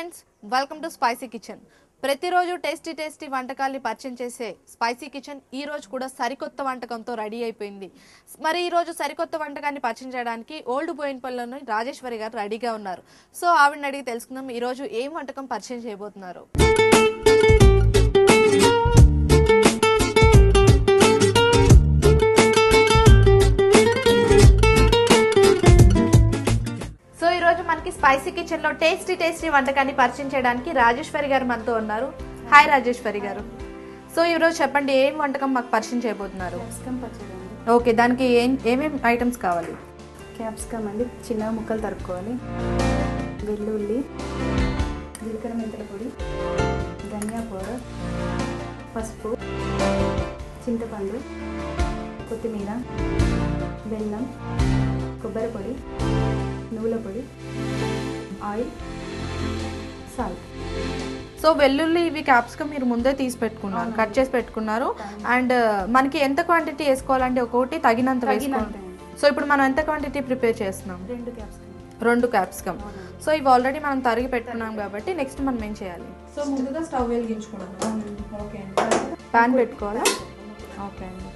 Friends, welcome to spicy kitchen. ప్రతిరోజు tasty వంటకాల్ని పరిచయం చేసే స్పైసీ కిచెన్ ఈ రోజు కూడా సరికొత్త వంటకంతో రెడీ అయిపోయింది. మరి ఈ రోజు సరికొత్త వంటకాన్ని పరిచయం చేయడానికి ఓల్డ్ బోయిన్పల్లిలోని రాజేశ్వరి గారు రెడీగా ఉన్నారు. సో ఆవిడని అడిగి తెలుసుకుందాం ఈ రోజు ఏం వంటకం పరిచయం చేయబోతున్నారు. సో ఈ రోజు మనకి స్పైసీ కిచెన్ లో టేస్టీ వంటకాన్ని పరిచయం చేయడానికి రాజేశ్వరి గారు మనతో ఉన్నారు. హాయ్ రాజేశ్వరి గారు. సో ఈ రోజు చెప్పండి, ఏం వంటకం మాకు పరిచయం చేయబోతున్నారు? క్యాప్సికమ్ పచ్చడి అండి. ఓకే, దానికి ఏమేమి ఐటమ్స్ కావాలి? క్యాప్సికమ్ అండి, చిన్నగా ముక్కలు తరుక్కోవాలి. వెల్లుల్లి, జీలకర్ర మెంతుల పొడి, ధనియా పౌడర్, పసుపు, చింతపండు, కొత్తిమీర, బెల్లం, కొబ్బరి పొడి, నువ్వుల పొడి, ఆయిల్, సాల్ట్. సో వెల్లుల్లి ఇవి క్యాప్సికమ్ మీరు ముందే తీసి పెట్టుకున్నారు, కట్ చేసి పెట్టుకున్నారు. అండ్ మనకి ఎంత క్వాంటిటీ వేసుకోవాలంటే ఒక్కొక్కటి తగినంత వేసుకోవాలి. సో ఇప్పుడు మనం ఎంత క్వాంటిటీ ప్రిపేర్ చేస్తున్నాం? 2 క్యాప్సికమ్. సో ఇవి ఆల్రెడీ మనం తరిగి పెట్టుకున్నాం కాబట్టి నెక్స్ట్ మనం ఏం చేయాలి? సో ముందుగా స్టవ్ వెలిగించుకున్నాం. ఓకే అండి. ప్యాన్ పెట్టుకోవాలా? ఓకే అండి.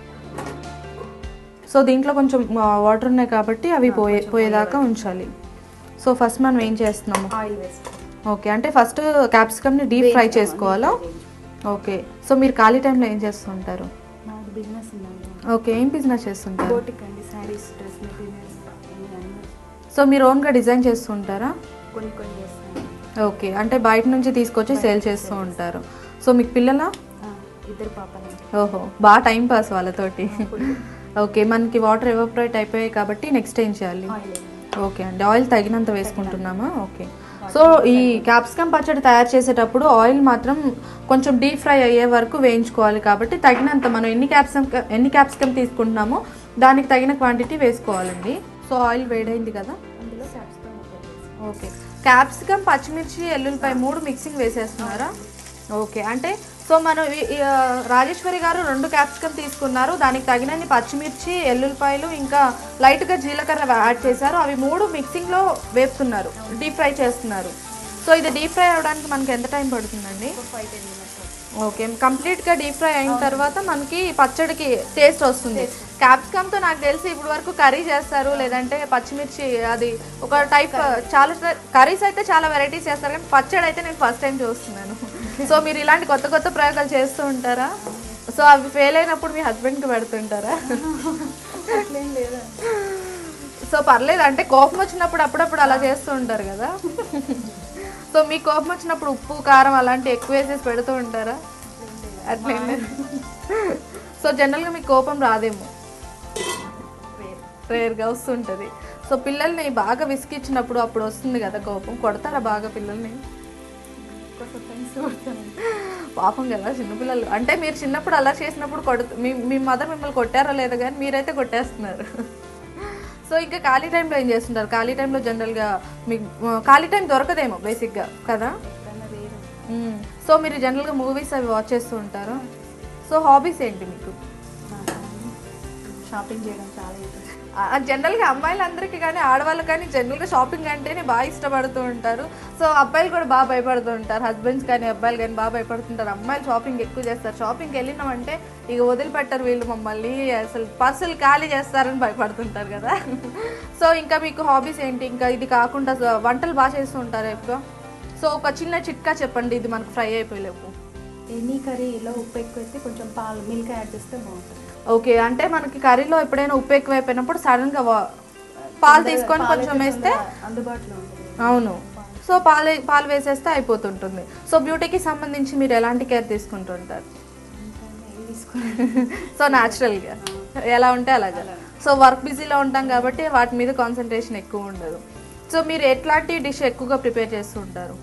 సో దీంట్లో కొంచెం వాటర్ ఉన్నాయి కాబట్టి అవి పోయేదాకా ఉంచాలి. సో ఫస్ట్ మనం ఏం చేస్తున్నాము? ఆయిల్ వేసుకోవాలి. ఓకే, అంటే ఫస్ట్ క్యాప్సికమ్ని డీప్ ఫ్రై చేసుకోవాలా? ఓకే. సో మీరు ఖాళీ టైంలో ఏం చేస్తుంటారు? నాకు బిజినెస్ ఉందండి. ఓకే, ఏం బిజినెస్ చేస్తుంటారు? బోటిక్ అండి, శారీస్, డ్రెస్ మెటీరియల్స్. సో మీరు ఓన్గా డిజైన్ చేస్తుంటారా? కొన్ని చేస్తాను. ఓకే, అంటే బయట నుంచి తీసుకొచ్చి సేల్ చేస్తూ ఉంటారు. సో మీకు పిల్లలా? 2 పాపలు. ఓహో, బాగా టైం పాస్ వాళ్ళతోటి. ఓకే, మనకి వాటర్ ఎవాపరేట్ అయిపోయాయి కాబట్టి నెక్స్ట్ ఏం చేయాలి? ఓకే అండి, ఆయిల్ తగినంత వేసుకుంటున్నామా? ఓకే. సో ఈ క్యాప్సికమ్ పచ్చడి తయారు చేసేటప్పుడు ఆయిల్ మాత్రం కొంచెం డీప్ ఫ్రై అయ్యే వరకు వేయించుకోవాలి కాబట్టి తగినంత మనం ఎన్ని క్యాప్సికమ్ తీసుకుంటున్నామో దానికి తగిన క్వాంటిటీ వేసుకోవాలండి. సో ఆయిల్ వేడైంది కదా, అందులో క్యాప్సికమ్ ముక్కలు. ఓకే. క్యాప్సికమ్, పచ్చిమిర్చి, ఎల్లుల్లిపాయ 3 మిక్సింగ్ వేసేస్తున్నారా? ఓకే, అంటే సో మనం రాజేశ్వరి గారు 2 క్యాప్సికమ్ తీసుకున్నారు, దానికి తగినన్ని పచ్చిమిర్చి, ఎల్లుల్లిపాయలు, ఇంకా లైట్గా జీలకర్ర యాడ్ చేశారు. అవి 3 మిక్సింగ్లో వేపుతున్నారు, డీప్ ఫ్రై చేస్తున్నారు. సో ఇది డీప్ ఫ్రై అవ్వడానికి మనకి ఎంత టైం పడుతుందండి? 5-10 minutes. ఓకే, కంప్లీట్గా డీప్ ఫ్రై అయిన తర్వాత మనకి పచ్చడికి టేస్ట్ వస్తుంది. క్యాప్సికమ్తో నాకు తెలిసి ఇప్పుడు వరకు కర్రీ చేస్తారు, లేదంటే పచ్చిమిర్చి అది ఒక టైప్. చాలా కర్రీస్ అయితే చాలా వెరైటీస్ చేస్తారు, కానీ పచ్చడి అయితే నేను ఫస్ట్ టైం చూస్తున్నాను. సో మీరు ఇలాంటి కొత్త ప్రయోగాలు చేస్తూ ఉంటారా? సో అవి ఫెయిల్ అయినప్పుడు మీ హస్బెండ్కి పెడుతుంటారా? అట్లేం లేదా? సో పర్లేదు, అంటే కోపం వచ్చినప్పుడు అప్పుడప్పుడు అలా చేస్తూ ఉంటారు కదా. సో మీ కోపం వచ్చినప్పుడు ఉప్పు, కారం అలాంటి ఎక్కువ వేసేసి పెడుతూ ఉంటారా? అట్లేం లేదు. సో జనరల్గా మీకు కోపం రాదేమో, రేర్గా వస్తుంటుంది. సో పిల్లల్ని బాగా విసిగిచ్చినప్పుడు అప్పుడు వస్తుంది కదా కోపం, కొడతారా బాగా పిల్లల్ని? పాపం కదా చిన్నపిల్లలు. అంటే మీరు చిన్నప్పుడు అలా చేసినప్పుడు మీ మదర్ మిమ్మల్ని కొట్టారా లేదా, కానీ మీరైతే కొట్టేస్తున్నారు. సో ఇంకా ఖాళీ టైంలో ఏం చేస్తుంటారు? ఖాళీ టైంలో జనరల్గా మీకు ఖాళీ టైం దొరకదేమో బేసిక్గా కదా. సో మీరు జనరల్గా మూవీస్ అవి వాచ్ చేస్తూ ఉంటారా? సో హాబీస్ ఏంటి మీకు? షాపింగ్ చేయడం చాలా ఇష్టం. జనరల్గా అమ్మాయిలందరికీ కానీ ఆడవాళ్ళు కానీ జనరల్గా షాపింగ్ అంటేనే బాగా ఇష్టపడుతూ ఉంటారు. సో అబ్బాయిలు కూడా బాగా భయపడుతూ ఉంటారు, హస్బెండ్స్ కానీ అబ్బాయిలు కానీ బాగా భయపడుతుంటారు. అమ్మాయిలు షాపింగ్ ఎక్కువ చేస్తారు. షాపింగ్కి వెళ్ళినామంటే ఇక వదిలిపెట్టారు వీళ్ళు మమ్మల్ని, అసలు పర్సులు ఖాళీ చేస్తారని భయపడుతుంటారు కదా. సో ఇంకా మీకు హాబీస్ ఏంటి? ఇంకా ఇది కాకుండా వంటలు బాగా చేస్తూ ఉంటారు ఎక్కువ. సో ఒక చిన్న చిట్కా చెప్పండి, ఇది మనకు ఫ్రై అయిపోయలేపు. ఎనీ కర్రీలో ఉప్పు ఎక్కువ వేస్తే కొంచెం మిల్క్ యాడ్ చేస్తే బాగుంటుంది. ఓకే, అంటే మనకి కర్రీలో ఎప్పుడైనా ఉప్పు ఎక్కువైపోయినప్పుడు సడన్గా పాలు తీసుకొని కొంచెం వేస్తే అందుబాటులో ఉంటుంది. అవును. సో పాలు వేసేస్తే అయిపోతుంటుంది. సో బ్యూటీకి సంబంధించి మీరు ఎలాంటి కేర్ తీసుకుంటుంటారు? సో న్యాచురల్గా ఎలా ఉంటే అలాగా. సో వర్క్ బిజీలో ఉంటాం కాబట్టి వాటి మీద కాన్సన్ట్రేషన్ ఎక్కువ ఉండదు. సో మీరు ఎట్లాంటి డిష్ ఎక్కువగా ప్రిపేర్ చేస్తూ ఉంటారు?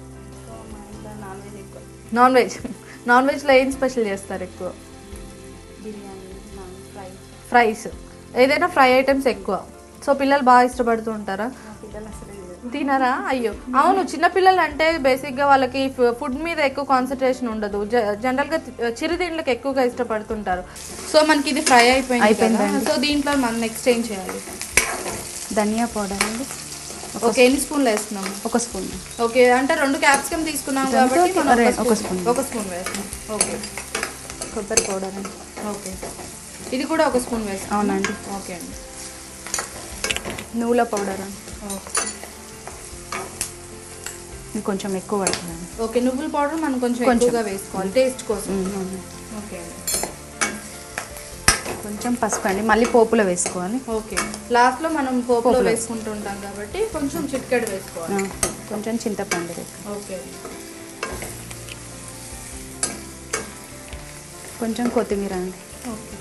నాన్ వెజ్లో ఏం స్పెషల్ చేస్తారు ఎక్కువ? బిర్యానీ, ఫ్రైస్, ఏదైనా ఫ్రై ఐటమ్స్ ఎక్కువ. సో పిల్లలు బాగా ఇష్టపడుతూ ఉంటారా? పిల్లలు అసలు తినరా? అయ్యో, అవును. చిన్నపిల్లలు అంటే బేసిక్గా వాళ్ళకి ఫుడ్ మీద ఎక్కువ కాన్సన్ట్రేషన్ ఉండదు, జనరల్గా చిరుతిండ్లకు ఎక్కువగా ఇష్టపడుతుంటారు. సో మనకి ఇది ఫ్రై అయిపోయింది. సో దీంట్లో మనం నెక్స్ట్ ఏం చేయాలి? ధనియా పౌడర్ అండి, ఓకే, ఎన్ని స్పూన్లు వేస్తున్నాము? 1 స్పూన్. ఓకే, అంటే 2 క్యాప్సికమ్ తీసుకున్నాం కాబట్టి మనం ఒక స్పూన్. 1 స్పూన్ వేస్తాం. ఓకే. కొబ్బరి పౌడర్ అండి. ఓకే, ఇది కూడా 1 స్పూన్ వేస్తాం. అవునండి. ఓకే అండి. నువ్వుల పౌడర్ అండి. ఓకే. ఇది కొంచెం ఎక్కువ పడుతుంది. ఓకే, నువ్వుల పౌడర్ మనం కొంచెం ఎక్కువగా వేసుకోవాలి టేస్ట్ కోసం. ఓకే అండి. కొంచెం పసుపు అండి, మళ్ళీ పోపులో వేసుకోవాలి. ఓకే, లాస్ట్లో మనం పోపులో వేసుకుంటుంటాం కాబట్టి కొంచెం చిటికెడు వేసుకోవాలి. కొంచెం చింతపండు. ఓకే. కొంచెం కొత్తిమీర అండి. ఓకే.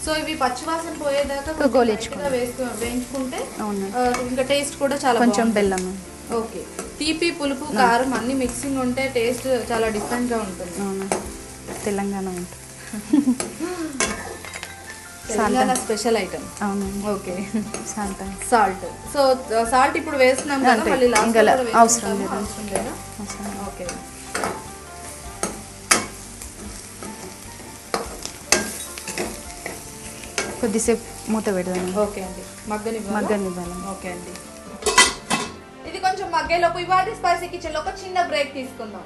సో ఇవి పచ్చివాసన పోయేదాకా వేయించుకుంటే ఇంకా టేస్ట్ కూడా చాలా కొంచెం బెల్లం. ఓకే, తీపి పులుపు కారం అన్ని మిక్సింగ్ ఉంటే టేస్ట్ చాలా డిఫరెంట్గా ఉంటుంది. అవునా, తెలంగాణ ఉంటుంది. Telangana special item. అవునండి. ఓకే. సాల్ట్. సో సాల్ట్ ఇప్పుడు వేస్తున్నాం కదా, మళ్ళీ అవసరం లేదా? ఓకే. కొద్దిసేపు మూత పెడదాం. ఓకే అండి, మగ్గనివ్వాలి. ఓకే అండి, ఇది కొంచెం మగ్గేలోపు ఇవాళ స్పైసీ కిచెన్లో ఒక చిన్న బ్రేక్ తీసుకుందాం.